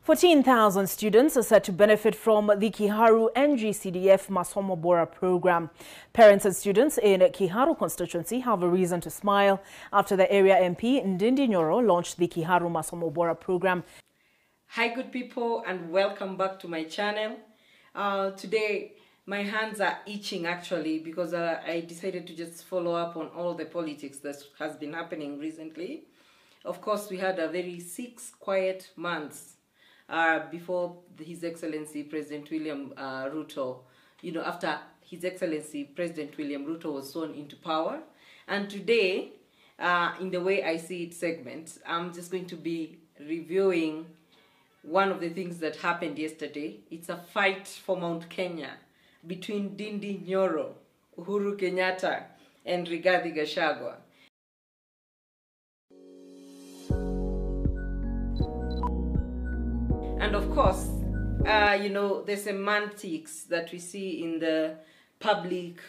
14,000 students are set to benefit from the Kiharu NGCDF Masomo Bora program. Parents and students in Kiharu constituency have a reason to smile after the area MP Ndindi Nyoro launched the Kiharu Masomo Bora program. Hi good people, and welcome back to my channel. Today my hands are itching actually because I decided to just follow up on all the politics that has been happening recently. Of course, we had a very 6 quiet months before His Excellency President William Ruto, after His Excellency President William Ruto was sworn into power. And today, in the Way I See It segment, I'm just going to be reviewing one of the things that happened yesterday. It's a fight for Mt.Kenya between Ndindi, Nyoro, Uhuru Kenyatta, and Rigathi Gachagua. And of course, the semantics that we see in the public,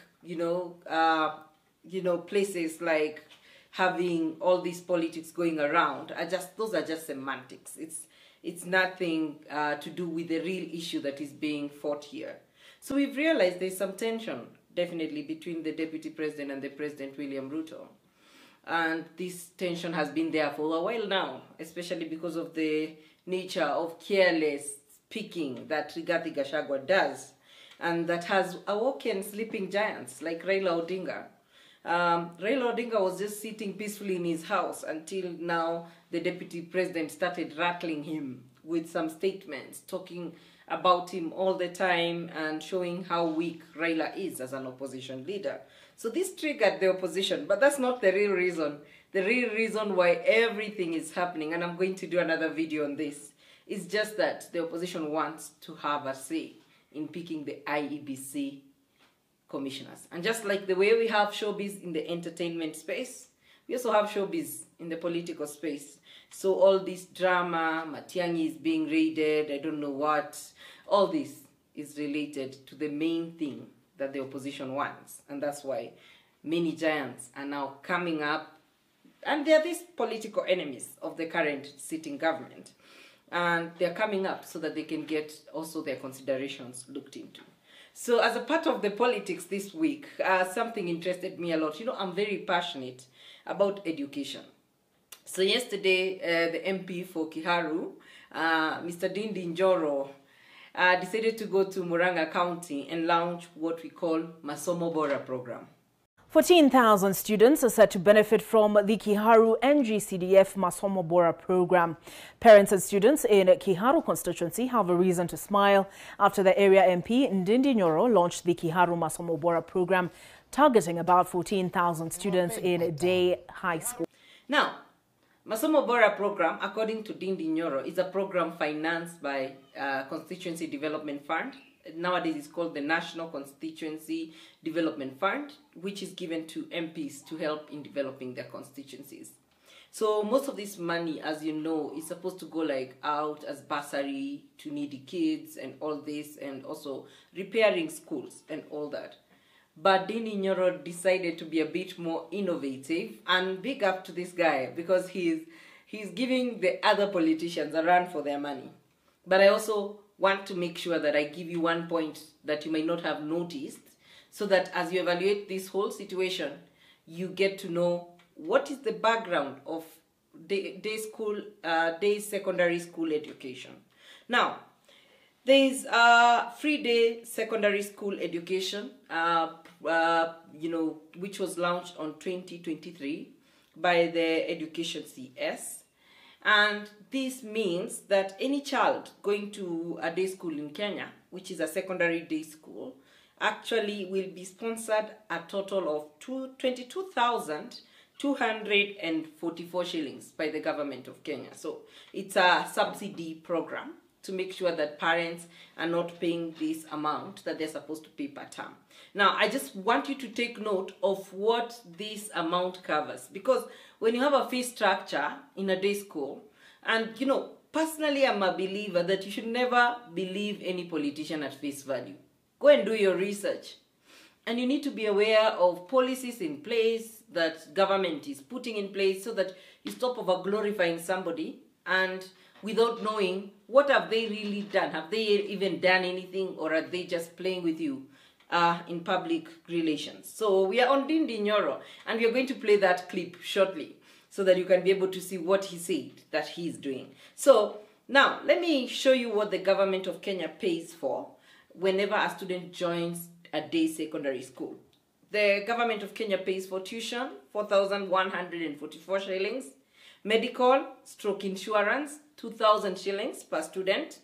places like having all these politics going around those are just semantics. It's nothing to do with the real issue that is being fought here. So we've realized there's some tension definitely between the Deputy President and the President William Ruto. And this tension has been there for a while now, especially because of the nature of careless speaking that Rigathi Gachagua does, and that has awoken sleeping giants like Raila Odinga. Raila Odinga was just sitting peacefully in his house until now the Deputy President started rattling him with some statements, talking about him all the time and showing how weak Raila is as an opposition leader. So this triggered the opposition, but that's not the real reason. The real reason why everything is happening, and I'm going to do another video on this, is just that the opposition wants to have a say in picking the IEBC commissioners. And just like the way we have showbiz in the entertainment space, we also have showbiz in the political space. So all this drama, Matiang'i is being raided, I don't know what, all this is related to the main thing that the opposition wants. And that's why many giants are now coming up, and they're these political enemies of the current sitting government. And they're coming up so that they can get also their considerations looked into. So as a part of the politics this week, something interested me a lot. I'm very passionate about education. So yesterday, the MP for Kiharu, Mr. Ndindi Nyoro, decided to go to Murang'a County and launch what we call Masomo Bora program. 14,000 students are set to benefit from the Kiharu NGCDF Masomo Bora program. Parents and students in Kiharu constituency have a reason to smile after the area MP Ndindi Nyoro launched the Kiharu Masomo Bora program, targeting about 14,000 students in day high school. Now, Masomo Bora program, according to Ndindi Nyoro, is a program financed by Constituency Development Fund. Nowadays it's called the National Constituency Development Fund, which is given to MPs to help in developing their constituencies. So most of this money, as you know, is supposed to go out as bursary to needy kids and all this, and also repairing schools and all that. But Ndindi Nyoro decided to be a bit more innovative, and big up to this guy because he's giving the other politicians a run for their money. But I also want to make sure that I give you one point that you might not have noticed, so that as you evaluate this whole situation, you get to know what is the background of day secondary school education. Now, there is a free day secondary school education, which was launched on 2023 by the Education CS. And this means that any child going to a day school in Kenya, which is a secondary day school, actually will be sponsored a total of 22,244 shillings by the government of Kenya. So it's a subsidy program to make sure that parents are not paying this amount that they're supposed to pay per term. Now, I just want you to take note of what this amount covers, because when you have a fee structure in a day school, and personally I'm a believer that you should never believe any politician at face value. Go and do your research. And you need to be aware of policies in place that government is putting in place so that you stop over glorifying somebody and without knowing what have they really done. Have they even done anything, or are they just playing with you in public relations? So we are on Ndindi Nyoro, and we are going to play that clip shortly so that you can be able to see what he said that he is doing. So now let me show you what the government of Kenya pays for whenever a student joins a day secondary school. The government of Kenya pays for tuition, 4,144 shillings. Medical / insurance, 2,000 shillings per student.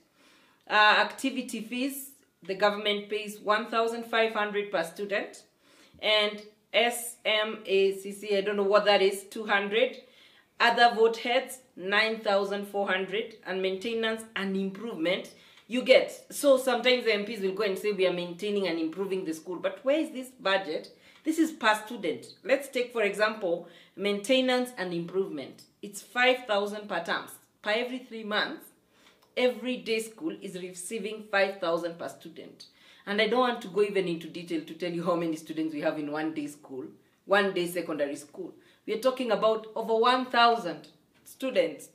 Activity fees, the government pays 1,500 per student. And SMACC, I don't know what that is, 200. Other vote heads, 9,400. And maintenance and improvement, you get. So sometimes the MPs will go and say we are maintaining and improving the school. But where is this budget? This is per student. Let's take, for example, maintenance and improvement. It's 5,000 per term. Per every 3 months, every day school is receiving 5,000 per student. And I don't want to go even into detail to tell you how many students we have in one day school, one day secondary school. We are talking about over 1,000 students.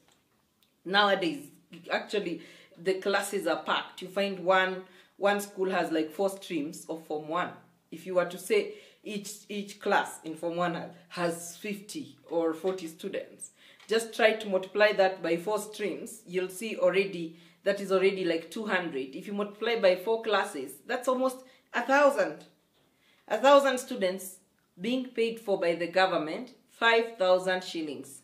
Nowadays, actually, the classes are packed. You find one school has like 4 streams of Form 1. If you were to say each class in Form 1 has 50 or 40 students, just try to multiply that by 4 streams. You'll see already that is already like 200. If you multiply by 4 classes, that's almost 1,000. 1,000 students being paid for by the government, 5,000 shillings.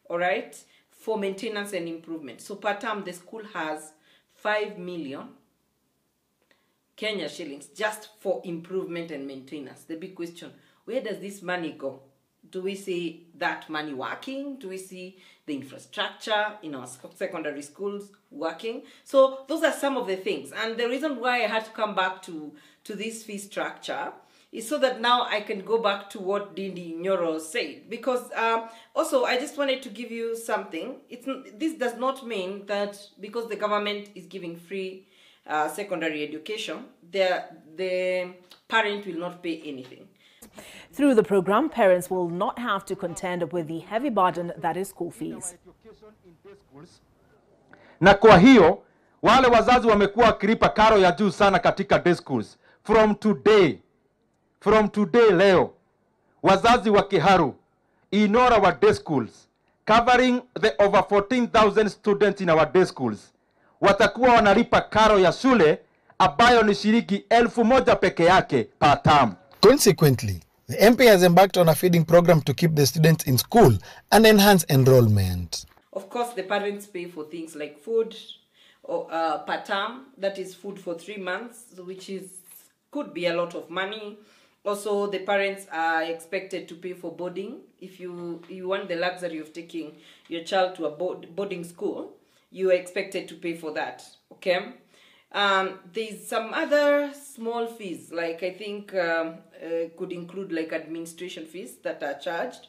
All right, for maintenance and improvement. So per term, the school has 5 million Kenya shillings just for improvement and maintenance. The big question, where does this money go? Do we see that money working? Do we see the infrastructure in our secondary schools working? So those are some of the things. And the reason why I had to come back to this fee structure is so that now I can go back to what Ndindi Nyoro said. Because also, I just wanted to give you something. This does not mean that because the government is giving free secondary education, the parent will not pay anything. Through the program, parents will not have to contend with the heavy burden that is school fees. Na kwa hiyo, wale wazazi wamekuwa wakilipa karo ya juu sana katika day schools. From today leo, wazazi wa Kiharu in all our day schools, covering the over 14,000 students in our day schools, watakuwa wanalipa karo ya shule ambayo ni shilingi 1,000 peke yake per term. Consequently, the MP has embarked on a feeding program to keep the students in school and enhance enrollment. Of course, the parents pay for things like food or per term, that is food for 3 months, which could be a lot of money. Also, the parents are expected to pay for boarding. If you want the luxury of taking your child to a boarding school, you are expected to pay for that, okay? There's some other small fees, like I think could include like administration fees that are charged.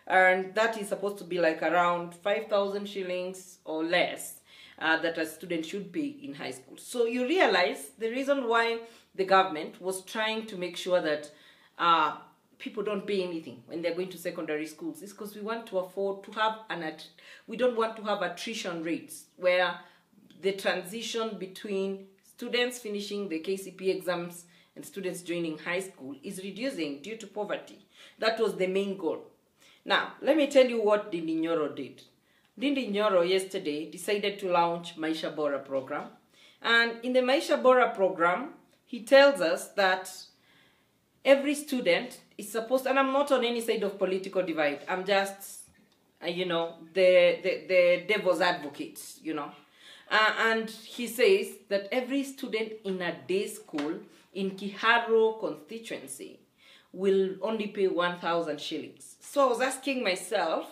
And that is supposed to be like around 5,000 shillings or less that a student should pay in high school. So you realize the reason why the government was trying to make sure that people don't pay anything when they're going to secondary schools is because we want to afford to have we don't want to have attrition rates where the transition between students finishing the KCPE exams and students joining high school is reducing due to poverty. That was the main goal. Now, let me tell you what Ndindi Nyoro did. Ndindi Nyoro yesterday decided to launch Maisha Bora program. And in the Maisha Bora program, he tells us that every student is supposed, and I'm not on any side of political divide, I'm just, the devil's advocate, and he says that every student in a day school in Kiharu constituency will only pay 1,000 shillings. So I was asking myself,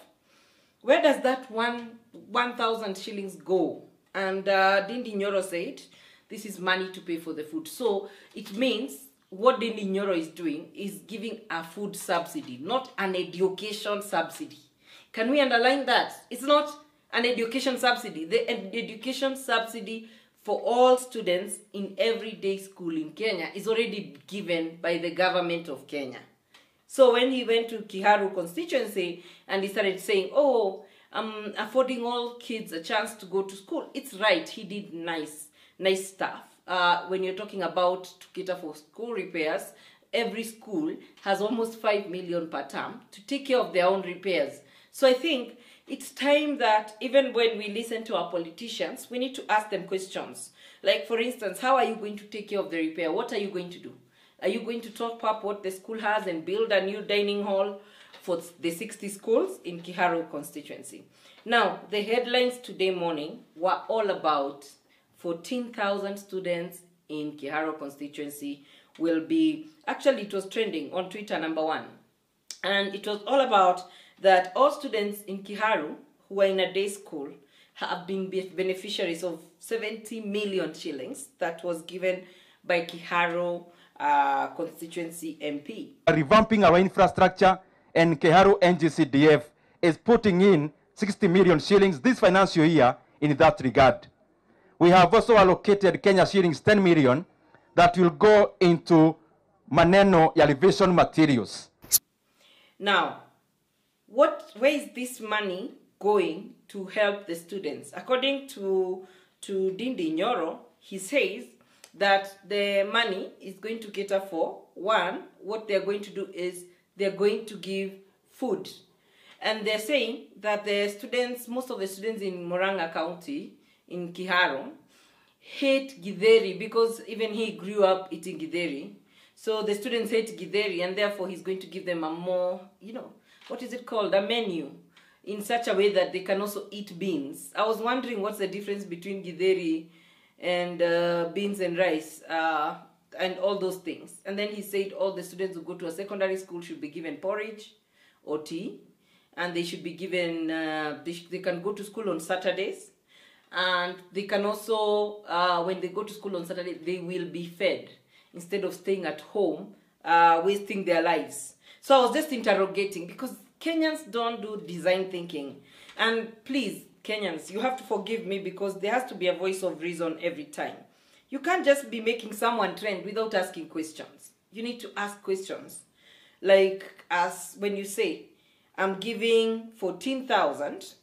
where does that 1,000 shillings go? And Ndindi Nyoro said, this is money to pay for the food. So it means what Ndindi Nyoro is doing is giving a food subsidy, not an education subsidy. Can we underline that? It's not an education subsidy. The education subsidy for all students in everyday school in Kenya is already given by the government of Kenya. So when he went to Kiharu constituency and he started saying, oh, affording all kids a chance to go to school. It's right, he did nice stuff. When you're talking about to cater for school repairs, every school has almost 5 million per term to take care of their own repairs. So I think it's time that even when we listen to our politicians, we need to ask them questions. Like, for instance, how are you going to take care of the repair? What are you going to do? Are you going to top up what the school has and build a new dining hall for the 60 schools in Kiharu constituency? Now, the headlines today morning were all about 14,000 students in Kiharu constituency will be, actually it was trending on Twitter #1. And it was all about that all students in Kiharu who are in a day school have been beneficiaries of 70 million shillings that was given by Kiharu constituency MP. Revamping our infrastructure, and Kiharu NGCDF is putting in 60 million shillings this financial year in that regard. We have also allocated Kenya shillings 10 million that will go into maneno elevation materials. Now, where is this money going to help the students? According to Ndindi Nyoro, he says that the money is going to cater for, one, what they're going to do is they're going to give food. And they're saying that the students, most of the students in Murang'a County, in Kiharu, hate githeri because even he grew up eating githeri. So the students hate githeri, and therefore he's going to give them a more, what is it called? A menu in such a way that they can also eat beans. I was wondering what's the difference between githeri and beans and rice and all those things. And then he said all the students who go to a secondary school should be given porridge or tea, and they should be given, they can go to school on Saturdays, and they can also, when they go to school on Saturday, they will be fed instead of staying at home, wasting their lives. So I was just interrogating, because Kenyans don't do design thinking. And please, Kenyans, you have to forgive me, because there has to be a voice of reason every time. You can't just be making someone trend without asking questions. You need to ask questions. Like, as when you say, I'm giving 14,000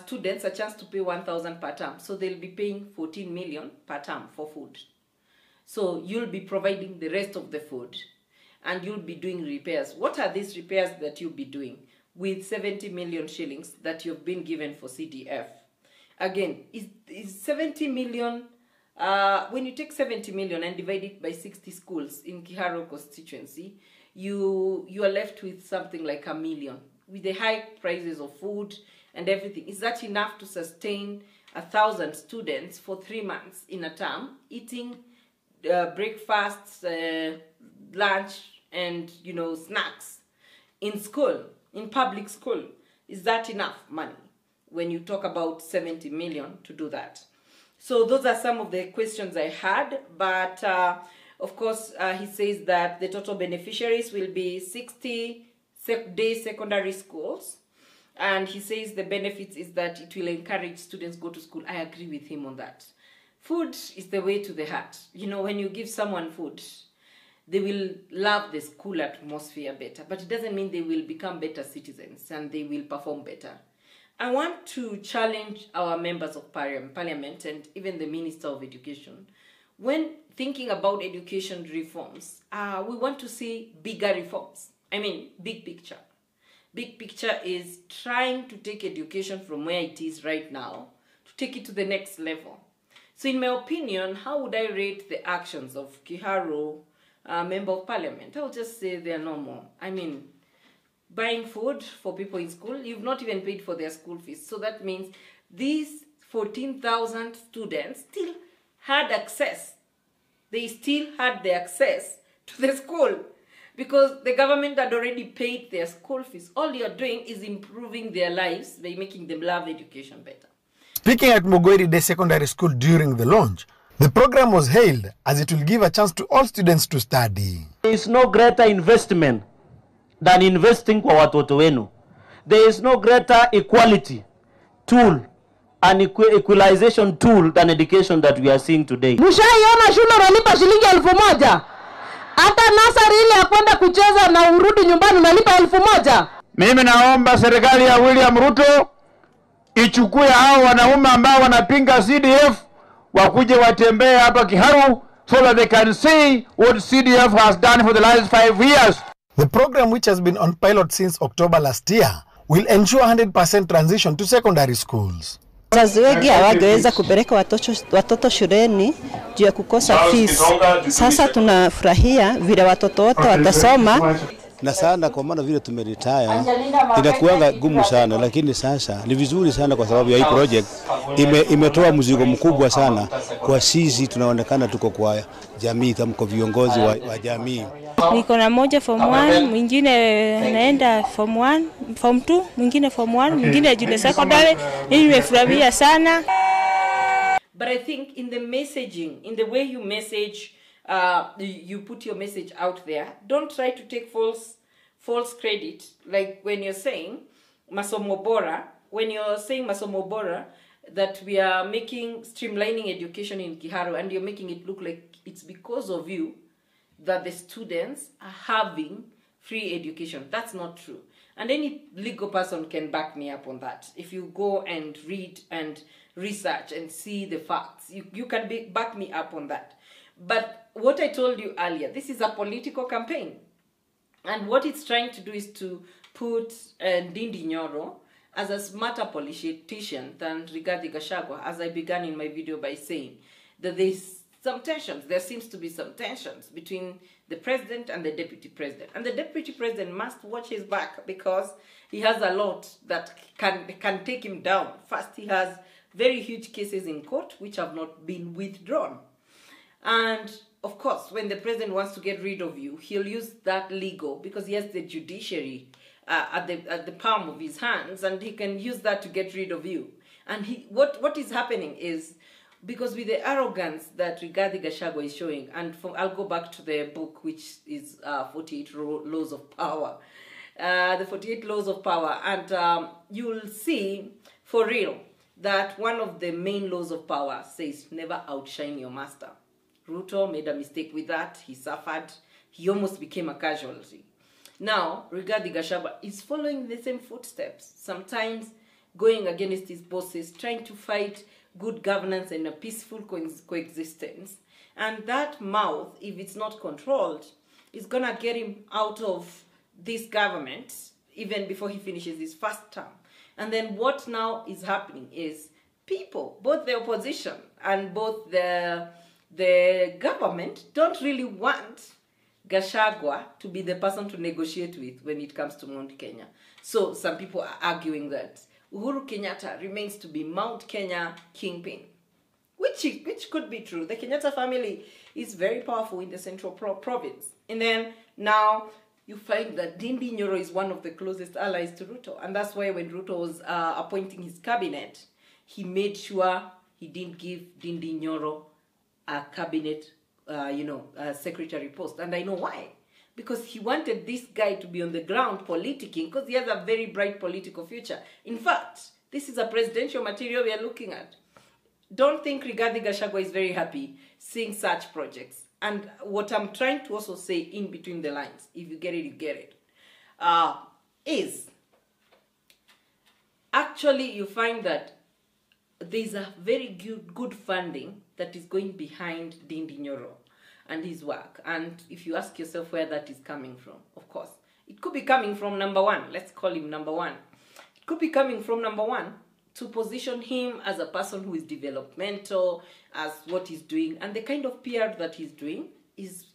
students a chance to pay 1,000 per term. So they'll be paying 14 million per term for food. So you'll be providing the rest of the food, and you'll be doing repairs. What are these repairs that you'll be doing with 70 million shillings that you've been given for CDF? Again, is 70 million, when you take 70 million and divide it by 60 schools in Kiharu constituency, you are left with something like 1 million. With the high prices of food and everything, is that enough to sustain 1,000 students for 3 months in a term, eating breakfasts, lunch, and snacks in school, in public school? Is that enough money when you talk about 70 million to do that? So those are some of the questions I had, but of course he says that the total beneficiaries will be 60 day secondary schools, and he says the benefits is that it will encourage students go to school. I agree with him on that. Food is the way to the heart. When you give someone food, they will love the school atmosphere better, but it doesn't mean they will become better citizens and they will perform better. I want to challenge our members of parliament and even the Minister of Education. When thinking about education reforms, we want to see bigger reforms. I mean, big picture. Big picture is trying to take education from where it is right now to take it to the next level. So in my opinion, how would I rate the actions of Kiharu, Member of Parliament? I'll just say they're normal. I mean, buying food for people in school, you've not even paid for their school fees. So that means these 14,000 students still had access. They still had the access to the school because the government had already paid their school fees. All you're doing is improving their lives by making them love education better. Speaking at Mugweri Day Secondary School during the launch, the program was hailed as it will give a chance to all students to study. There is no greater investment than investing kwa watoto wenu. There is no greater equality tool and equalization tool than education that we are seeing today. Mshaiona shule unalipa shilingi 1,000. Hata nasari ile ya kwenda kucheza na urudi nyumbani unalipa 1,000. Mimi naomba serikali ya William Ruto ichukue hao wanaume ambao wanapinga CDF wakuje watembee hapa Kiharu so that they can see what CDF has done for the last 5 years. The program, which has been on pilot since October last year, will ensure 100% transition to secondary schools. Wazazi wengi hawangeweza kupeleka watoto shuleni juu ya kukosa fees. Sasa tunafurahia vile watoto wote watasoma. Na sana kwa maana vile tumeretire inakuwa gumu sana, lakini sasa ni vizuri sana kwa sababu ya hii project imetoa mzigo mkubwa sana kwa sisi tunaonekana tuko kwa jamii kama kwa viongozi wa jamii. Niko na moja form 1, mwingine naenda form 1, form 2, mwingine form 1, mwingine junior secondary. Nimefurahia sana. But I think in the messaging, in the way you message, you put your message out there, don't try to take false credit. Like when you're saying masomo bora, that we are streamlining education in Kiharu, and you're making it look like it's because of you that the students are having free education. That's not true. And any legal person can back me up on that. If you go and read and research and see the facts, you can back me up on that. But what I told you earlier, this is a political campaign. And what it's trying to do is to put Ndindi Nyoro as a smarter politician than Rigathi Gachagua, as I began in my video by saying that there seems to be some tensions between the president and the deputy president. And the deputy president must watch his back because he has a lot that can take him down. First, he has very huge cases in court which have not been withdrawn. And of course, when the president wants to get rid of you, he'll use that legal because he has the judiciary at the palm of his hands, and he can use that to get rid of you. And what is happening is, because with the arrogance that Rigathi Gachagua is showing, and I'll go back to the book, which is 48 Laws of Power. The 48 Laws of Power. And you'll see, for real, that one of the main laws of power says, never outshine your master. Ruto made a mistake with that. He suffered. He almost became a casualty. Now, Rigathi Gachagua is following the same footsteps, sometimes going against his bosses, trying to fight good governance and a peaceful coexistence. And that mouth, if it's not controlled, is going to get him out of this government even before he finishes his first term. And then what now is happening is people, both the opposition and both the government, don't really want Gachagua to be the person to negotiate with when it comes to Mt.Kenya. So some people are arguing that Uhuru Kenyatta remains to be Mt.Kenya kingpin, which could be true. The Kenyatta family is very powerful in the central province. And then now you find that Ndindi Nyoro is one of the closest allies to Ruto. And that's why when Ruto was appointing his cabinet, he made sure he didn't give Ndindi Nyoro a cabinet secretary post. And I know why. Because he wanted this guy to be on the ground politicking, because he has a very bright political future. In fact, this is a presidential material we are looking at. Don't think Rigathi Gachagua is very happy seeing such projects. And what I'm trying to also say in between the lines, if you get it, you get it, is actually you find that there's a very good funding that is going behind Ndindi Nyoro and his work. And if you ask yourself where that is coming from, of course, it could be coming from number one. Let's call him number one. It could be coming from number one to position him as a person who is developmental, as what he's doing. And the kind of PR that he's doing is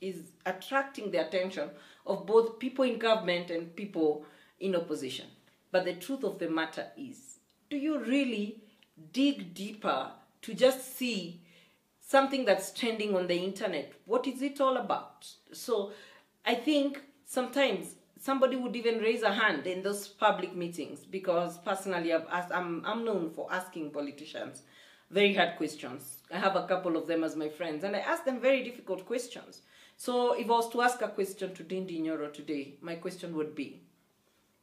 attracting the attention of both people in government and people in opposition. But the truth of the matter is, do you really dig deeper to just see something that's trending on the internet? What is it all about? So I think sometimes somebody would even raise a hand in those public meetings, because personally I'm known for asking politicians very hard questions. I have a couple of them as my friends, and I ask them very difficult questions. So if I was to ask a question to Ndindi Nyoro today, my question would be,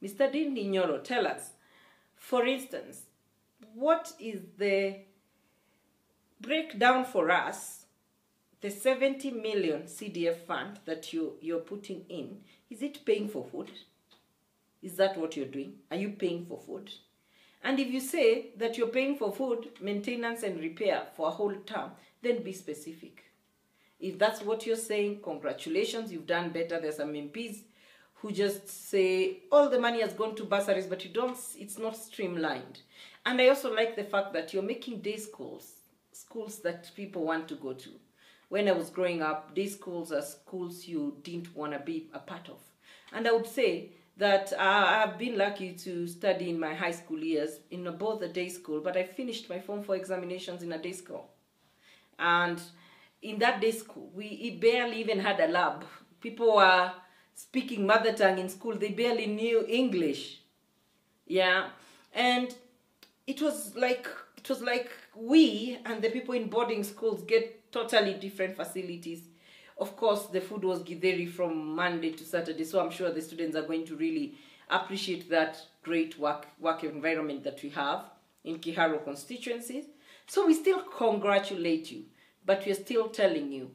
Mr. Ndindi Nyoro, tell us, for instance, what is the breakdown for us, the 70 million CDF fund that you're putting in, is it paying for food? Is that what you're doing? Are you paying for food? And if you say that you're paying for food, maintenance and repair for a whole term, then be specific. If that's what you're saying, congratulations, you've done better. There's some MPs who just say all the money has gone to bursaries, but it's not streamlined. And I also like the fact that you're making day schools that people want to go to. When I was growing up, day schools are schools you didn't want to be a part of. And I would say that I've been lucky to study in my high school years in both a day school, but I finished my Form 4 examinations in a day school. And in that day school, we barely even had a lab. People were speaking mother tongue in school. They barely knew English. Yeah. And it was like we and the people in boarding schools get totally different facilities. Of course, the food was githeri from Monday to Saturday, so I'm sure the students are going to really appreciate that great work environment that we have in Kiharu constituencies. So we still congratulate you, but we're still telling you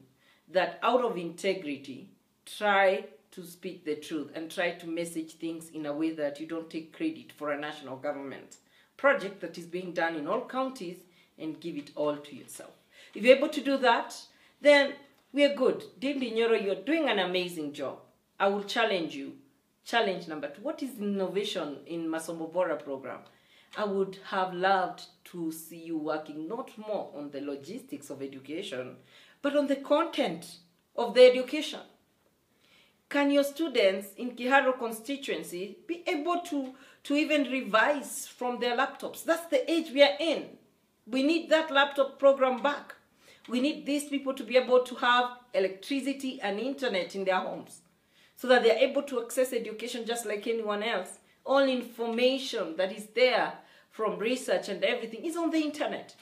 that out of integrity, try to speak the truth and try to message things in a way that you don't take credit for a national government project that is being done in all counties and give it all to yourself. If you're able to do that, then we are good. Ndindi, Nyoro, you're doing an amazing job. I will challenge you. Challenge number 2. What is innovation in Masomo Bora program? I would have loved to see you working not more on the logistics of education, but on the content of the education. Can your students in Kiharu constituency be able to even revise from their laptops? That's the age we are in. We need that laptop program back. We need these people to be able to have electricity and internet in their homes so that they're able to access education just like anyone else. All information that is there from research and everything is on the internet.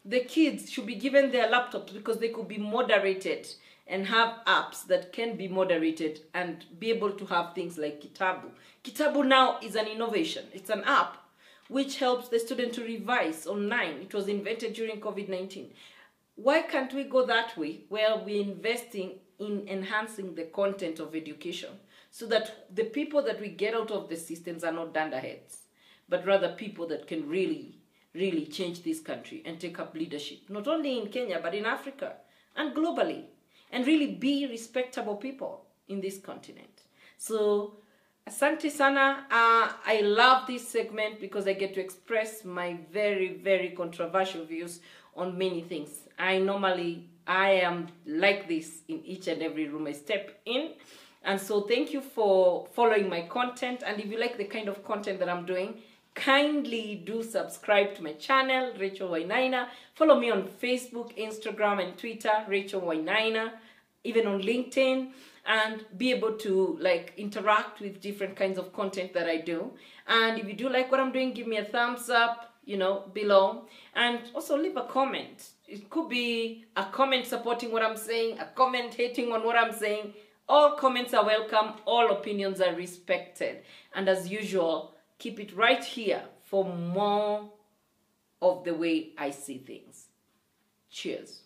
The kids should be given their laptops because they could be moderated and have apps that can be moderated and be able to have things like Kitabu. Kitabu now is an innovation. It's an app which helps the student to revise online. It was invented during COVID-19. Why can't we go that way where we're investing in enhancing the content of education so that the people that we get out of the systems are not dunderheads, but rather people that can really, really change this country and take up leadership, not only in Kenya, but in Africa and globally, and really be respectable people in this continent. So, asante sana. I love this segment because I get to express my very, very controversial views on many things. I am like this in each and every room I step in. And so thank you for following my content. And if you like the kind of content that I'm doing, kindly do subscribe to my channel, Rachel Wainaina. Follow me on Facebook, Instagram, and Twitter, Rachel Wainaina, even on LinkedIn, and be able to interact with different kinds of content that I do. And if you do like what I'm doing, give me a thumbs up, below, and also leave a comment. It could be a comment supporting what I'm saying, a comment hating on what I'm saying. All comments are welcome, all opinions are respected. And as usual, keep it right here for more of the way I see things. Cheers.